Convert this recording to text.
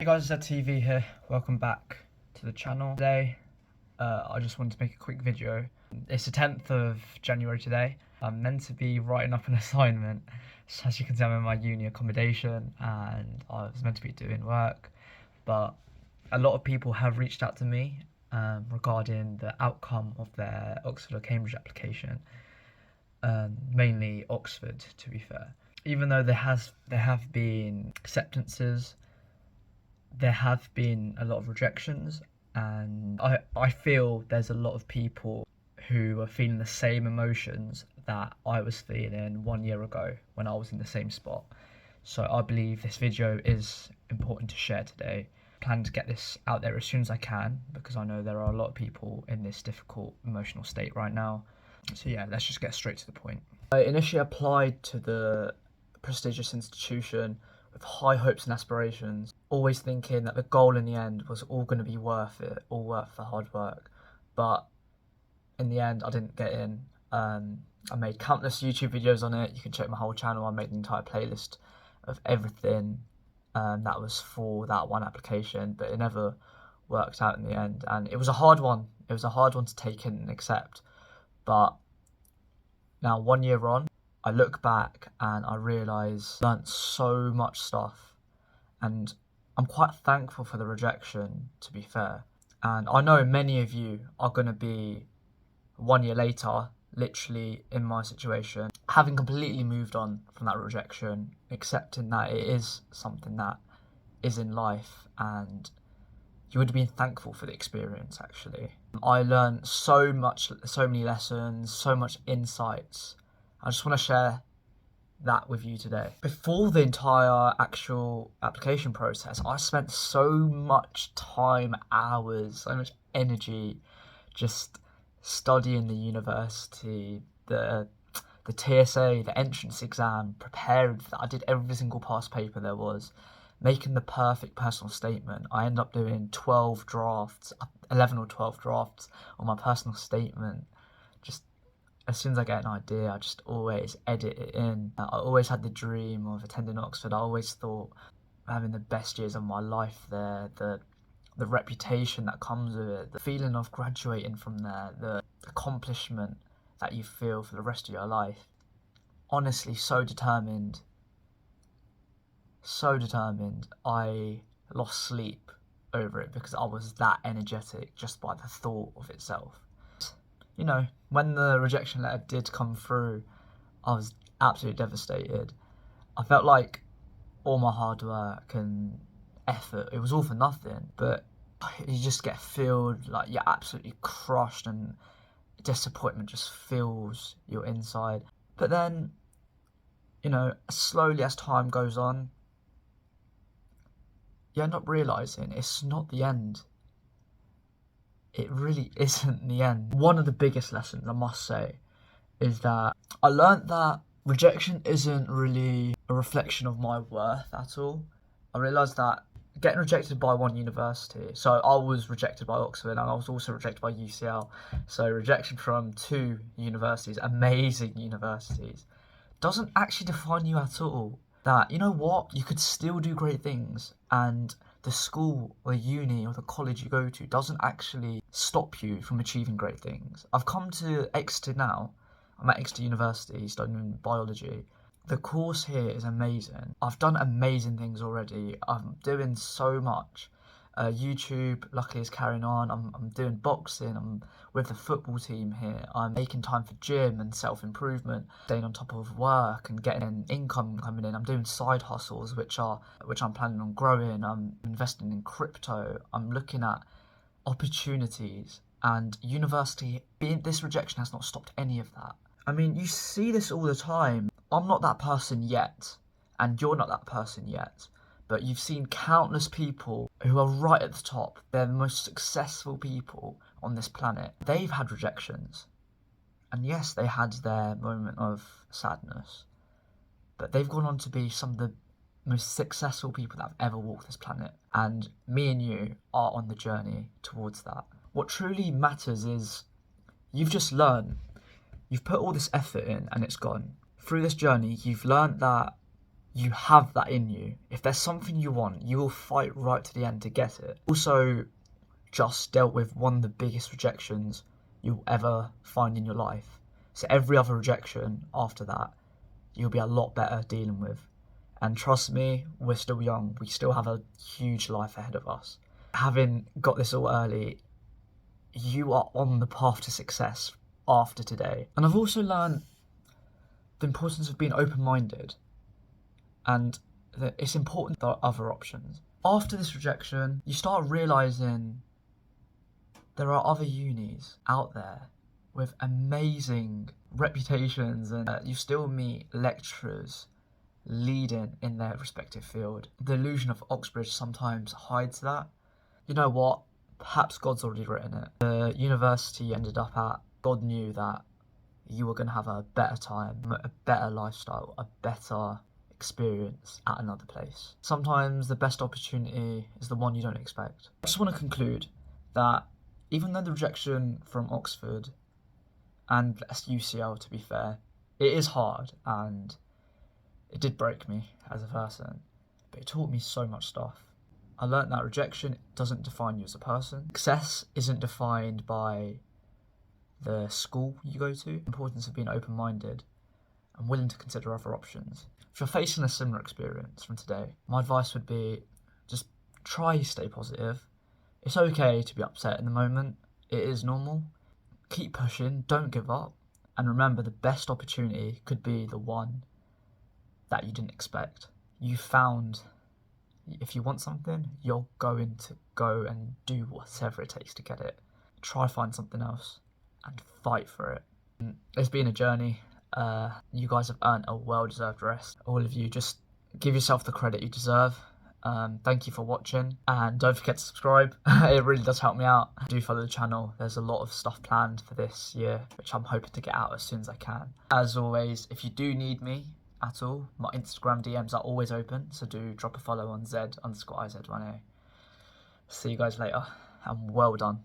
guys, ZedTV here. Welcome back to the channel. Today, I just wanted to make a quick video. It's the 10th of January today. I'm meant to be writing up an assignment. So as you can see, I'm in my uni accommodation and I was meant to be doing work. But a lot of people have reached out to me regarding the outcome of their Oxford or Cambridge application. Mainly Oxford, to be fair. Even though there have been acceptances, there have been a lot of rejections, and I feel there's a lot of people who are feeling the same emotions that I was feeling 1 year ago when I was in the same spot. So I believe this video is important to share today. I plan to get this out there as soon as I can because I know there are a lot of people in this difficult emotional state right now. So yeah, let's just get straight to the point. I initially applied to the prestigious institution with high hopes and aspirations, always thinking that the goal in the end was all going to be worth it, all worth the hard work. But in the end, I didn't get in. I made countless YouTube videos on it. You can check my whole channel. I made an entire playlist of everything that was for that one application, but it never worked out in the end. And it was a hard one. It was a hard one to take in and accept. But now 1 year on, I look back and I realise I learnt so much stuff, and I'm quite thankful for the rejection, to be fair. And I know many of you are going to be 1 year later, literally in my situation, having completely moved on from that rejection, accepting that it is something that is in life, and you would have been thankful for the experience, actually. I learned so many lessons, so much insights. I just want to share that with you today. Before the entire actual application process, I spent so much time, hours, so much energy just studying the university, the TSA, the entrance exam, preparing for that. I did every single past paper there was, making the perfect personal statement. I ended up doing 12 drafts, 11 or 12 drafts on my personal statement. Just as soon as I get an idea, I just always edit it in. I always had the dream of attending Oxford. I always thought having the best years of my life there, the reputation that comes with it, the feeling of graduating from there, the accomplishment that you feel for the rest of your life. Honestly, so determined. I lost sleep over it because I was that energetic just by the thought of itself. You know, when the rejection letter did come through, I was absolutely devastated. I felt like all my hard work and effort, it was all for nothing. But you just get filled, like you're absolutely crushed, and disappointment just fills your inside. But then, you know, slowly as time goes on, you end up realising it's not the end. It really isn't the end. One of the biggest lessons, I must say, is that I learnt that rejection isn't really a reflection of my worth at all. I realised that getting rejected by one university, so I was rejected by Oxford and I was also rejected by UCL, so rejection from 2 universities, amazing universities, doesn't actually define you at all. That, you know what, you could still do great things, and the school or uni or the college you go to doesn't actually stop you from achieving great things. I've come to Exeter now. I'm at Exeter University studying biology. The course here is amazing. I've done amazing things already. I'm doing so much. YouTube, luckily, is carrying on. I'm doing boxing. I'm with the football team here. I'm making time for gym and self-improvement, staying on top of work and getting an income coming in. I'm doing side hustles, which I'm planning on growing. I'm investing in crypto. I'm looking at opportunities, and university, this rejection has not stopped any of that. I mean, you see this all the time. I'm not that person yet, and you're not that person yet. But you've seen countless people who are right at the top. They're the most successful people on this planet. They've had rejections. And yes, they had their moment of sadness. But they've gone on to be some of the most successful people that have ever walked this planet. And me and you are on the journey towards that. What truly matters is you've just learned. You've put all this effort in and it's gone. Through this journey, you've learned that you have that in you. If there's something you want, you will fight right to the end to get it. Also, just dealt with one of the biggest rejections you'll ever find in your life. So every other rejection after that, you'll be a lot better dealing with. And trust me, we're still young. We still have a huge life ahead of us. Having got this all early, you are on the path to success after today. And I've also learned the importance of being open-minded, and that it's important there are other options. After this rejection, you start realising there are other unis out there with amazing reputations, and you still meet lecturers leading in their respective field. The illusion of Oxbridge sometimes hides that. You know what? Perhaps God's already written it. The university you ended up at, God knew that you were going to have a better time, a better lifestyle, a better experience at another place. Sometimes the best opportunity is the one you don't expect. I just want to conclude that even though the rejection from Oxford and UCL, to be fair, it is hard and it did break me as a person, but it taught me so much stuff. I learned that rejection doesn't define you as a person. Success isn't defined by the school you go to. The importance of being open-minded and willing to consider other options. If you're facing a similar experience from today, my advice would be just try to stay positive. It's okay to be upset in the moment. It is normal. Keep pushing, don't give up. And remember, the best opportunity could be the one that you didn't expect. You found, if you want something, you're going to go and do whatever it takes to get it. Try find something else and fight for it. It's been a journey. You guys have earned a well-deserved rest. All of you, just give yourself the credit you deserve. Thank you for watching, and don't forget to subscribe. It really does help me out. Do follow the channel. There's a lot of stuff planned for this year, which I'm hoping to get out as soon as I can. As always, if you do need me at all, my Instagram DMs are always open, so do drop a follow on Z_IZ1A. See you guys later, and well done.